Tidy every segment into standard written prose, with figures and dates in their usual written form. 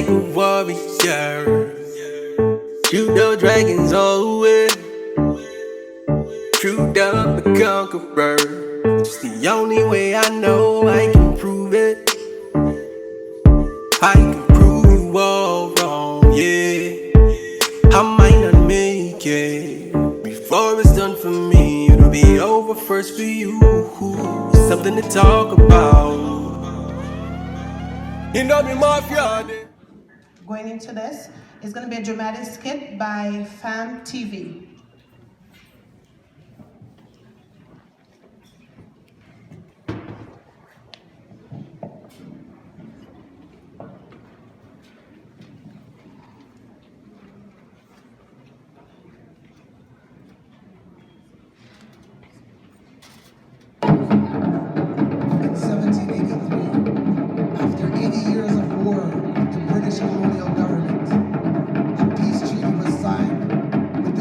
make a warrior. Shoot the dragons away. True up the conqueror. It's the only way I know I can prove it. I can prove you all wrong, yeah. I might not make it before it's done for me. It'll be over first for you. Something to talk about. You know me, mafia. Going into this is going to be a dramatic skit by Fam TV.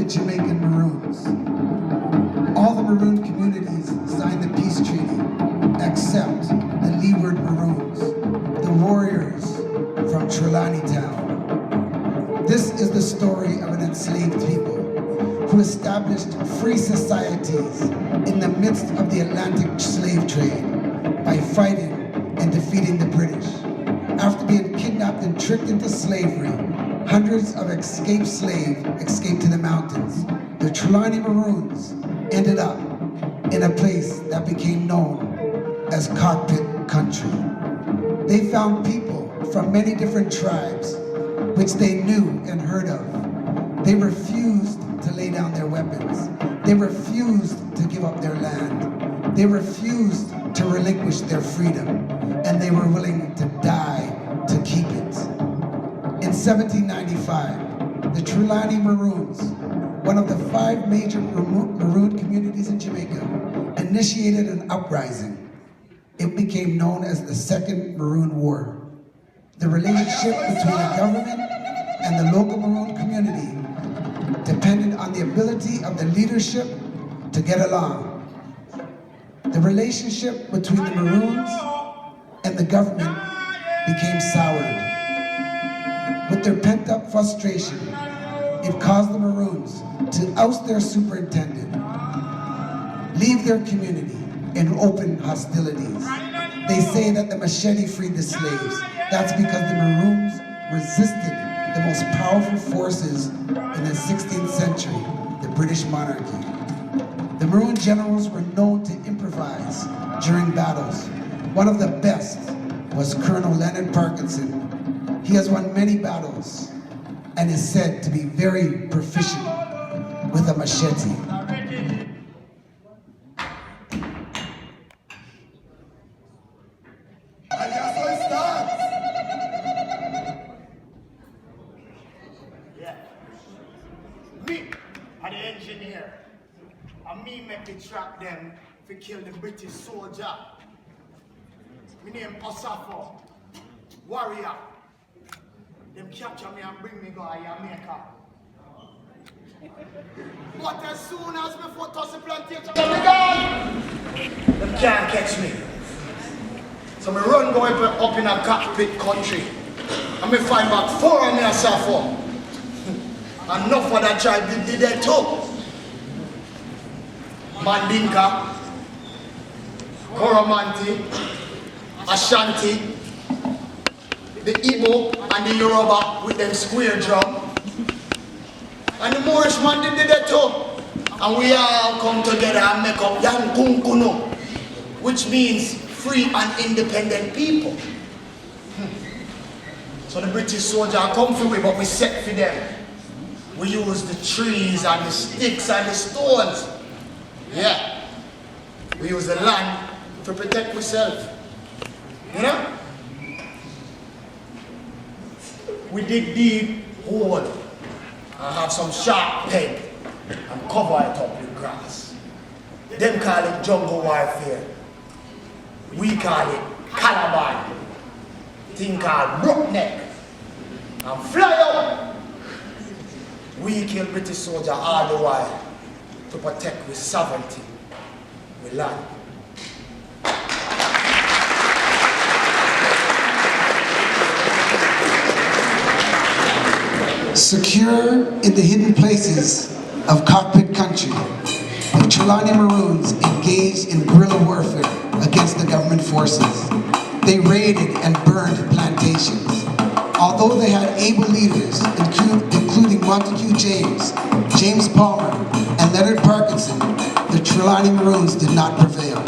Jamaican Maroons. All the Maroon communities signed the peace treaty, except the Leeward Maroons, the warriors from Trelawnytown. This is the story of an enslaved people who established free societies in the midst of the Atlantic slave trade by fighting and defeating the British. After being kidnapped and tricked into slavery, hundreds of escaped slaves escaped to the mountains. The Trelawny Maroons ended up in a place that became known as Cockpit Country. They found people from many different tribes, which they knew and heard of. They refused to lay down their weapons. They refused to give up their land. They refused to relinquish their freedom, and they were willing to die to keep it. In 1795, the Trelawny Maroons, one of the 5 major Maroon communities in Jamaica, initiated an uprising. It became known as the Second Maroon War. The relationship between the government and the local Maroon community depended on the ability of the leadership to get along. The relationship between the Maroons and the government became soured. With their pent-up frustration, it caused the Maroons to oust their superintendent, leave their community, and open hostilities. They say that the machete freed the slaves. That's because the Maroons resisted the most powerful forces in the 16th century, the British monarchy. The Maroon generals were known to improvise during battles. One of the best was Colonel Leonard Parkinson. He has won many battles and is said to be very proficient with a machete. Me, I'm the engineer. And me make it trap them to kill the British soldier. My name Osafo, warrior. Them capture me and bring me go to Jamaica. But as soon as me for toss the plantation, them can't catch me. So me run go up in a Cockpit Country. And me find back 4 of me Osafo. Enough of that tribe did that too. Mandinka, Koromanti, Ashanti, the Igbo and the Yoruba with them square drum. And the Moorish man did that too. And we all come together and make up Yankunkuno, which means free and independent people. So the British soldiers come for we, but we set for them. We use the trees and the sticks and the stones. Yeah. We use the land to protect ourselves. You know? We dig deep hole and have some sharp peg and cover it up with grass. Them call it jungle warfare. We call it calabar. Thing called brook neck. And fly out. We kill British soldiers all the while to protect with sovereignty, with land. Secure in the hidden places of cockpit country, the Trelawny Maroons engaged in guerrilla warfare against the government forces. They raided and burned plantations. Although they had able leaders, including Montague James, James Palmer, and Leonard Parkinson, the Trelawny Maroons did not prevail.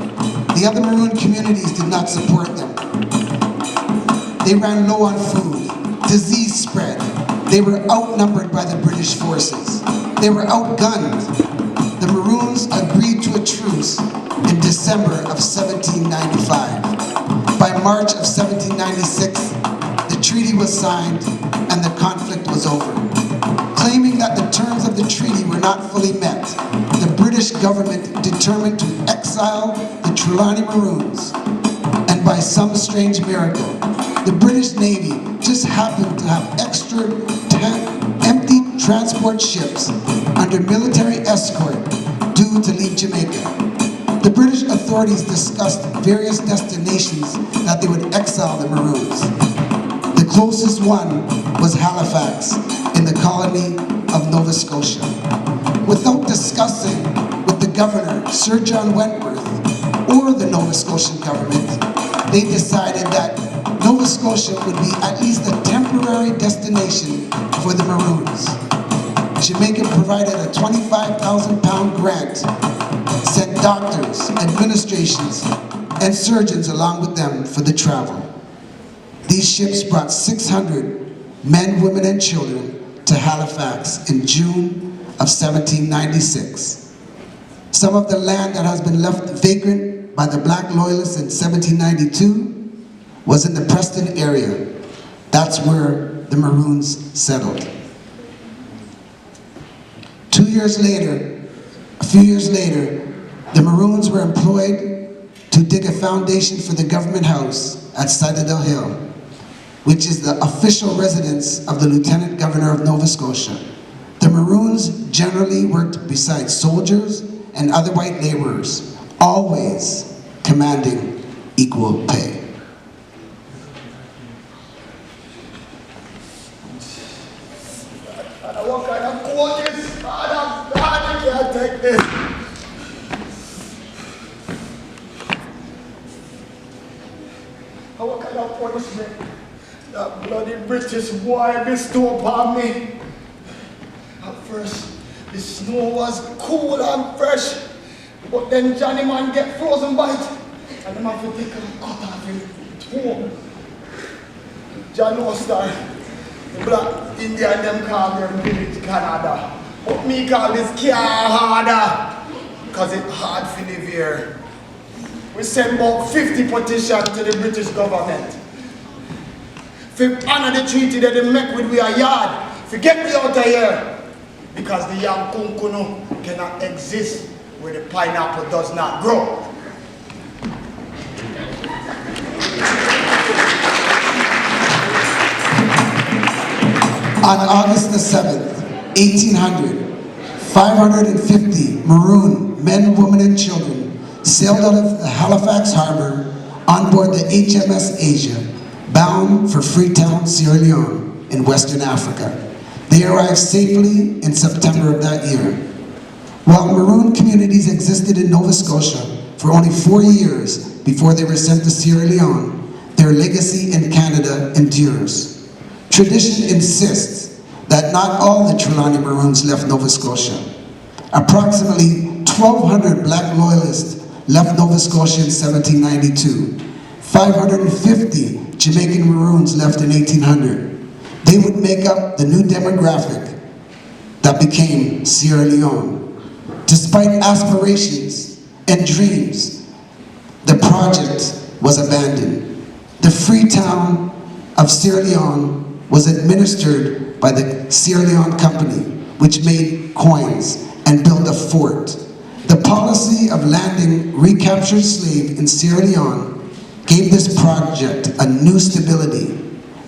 The other Maroon communities did not support them. They ran low on food. Disease spread. They were outnumbered by the British forces. They were outgunned. The Maroons agreed to a truce in December of 1795. By March of 1796, the treaty was signed and the conflict was over. Claiming that the terms of the treaty were not fully met, the British government determined to exile the Trelawny Maroons. And by some strange miracle, the British Navy just happened to have extra empty transport ships under military escort due to leave Jamaica. The British authorities discussed various destinations that they would exile the Maroons. The closest one was Halifax in the colony of Nova Scotia. Without discussing with the governor, Sir John Wentworth, or the Nova Scotian government, they decided that Nova Scotia would be at least a temporary destination for the Maroons. Jamaica provided a £25,000 grant, sent doctors, administrations, and surgeons along with them for the travel. These ships brought 600 men, women, and children to Halifax in June of 1796. Some of the land that has been left vacant by the Black Loyalists in 1792 was in the Preston area. That's where the Maroons settled. A few years later, the Maroons were employed to dig a foundation for the government house at Citadel Hill, which is the official residence of the Lieutenant Governor of Nova Scotia. The Maroons generally worked beside soldiers and other white laborers, always commanding equal pay. What kind of quote is? I can't take this. What kind of punishment that bloody British boy bestowed upon me? At first, the snow was cool and fresh, but then Johnny man get frozen by it, and them have to take a cut off him home. John Northside, the black Indian them call their village Canada, but me call this car harder, because it's hard to live here. We sent about 50 petitions to the British government. For honor the treaty that they make with we a yard, for get me out of here. Because the yam kunkuno cannot exist where the pineapple does not grow. On August the 7th, 1800, 550 Maroon men, women, and children sailed out of Halifax Harbor on board the HMS Asia, bound for Freetown, Sierra Leone, in Western Africa. They arrived safely in September of that year. While Maroon communities existed in Nova Scotia for only 4 years before they were sent to Sierra Leone, their legacy in Canada endures. Tradition insists that not all the Trelawny Maroons left Nova Scotia. Approximately 1,200 black loyalists left Nova Scotia in 1792. 550 Jamaican Maroons left in 1800. They would make up the new demographic that became Sierra Leone. Despite aspirations and dreams, the project was abandoned. The Freetown of Sierra Leone was administered by the Sierra Leone Company, which made coins and built a fort. The policy of landing recaptured slaves in Sierra Leone gave this project a new stability.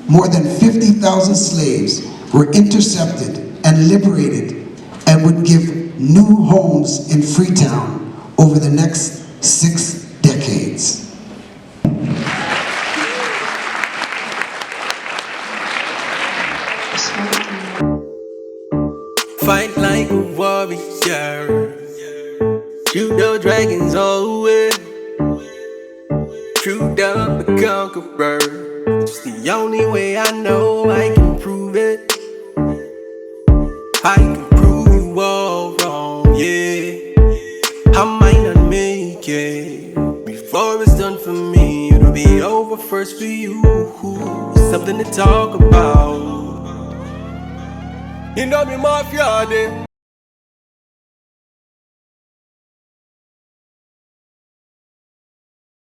More than 50,000 slaves were intercepted and liberated and would give new homes in Freetown over the next 6 decades. warrior. Shoot the dragons away. True up the conqueror. It's the only way I know I can prove it. I can prove you all wrong, yeah. I might not make it before it's done for me. It'll be over first for you. Something to talk about. You know me mafia day.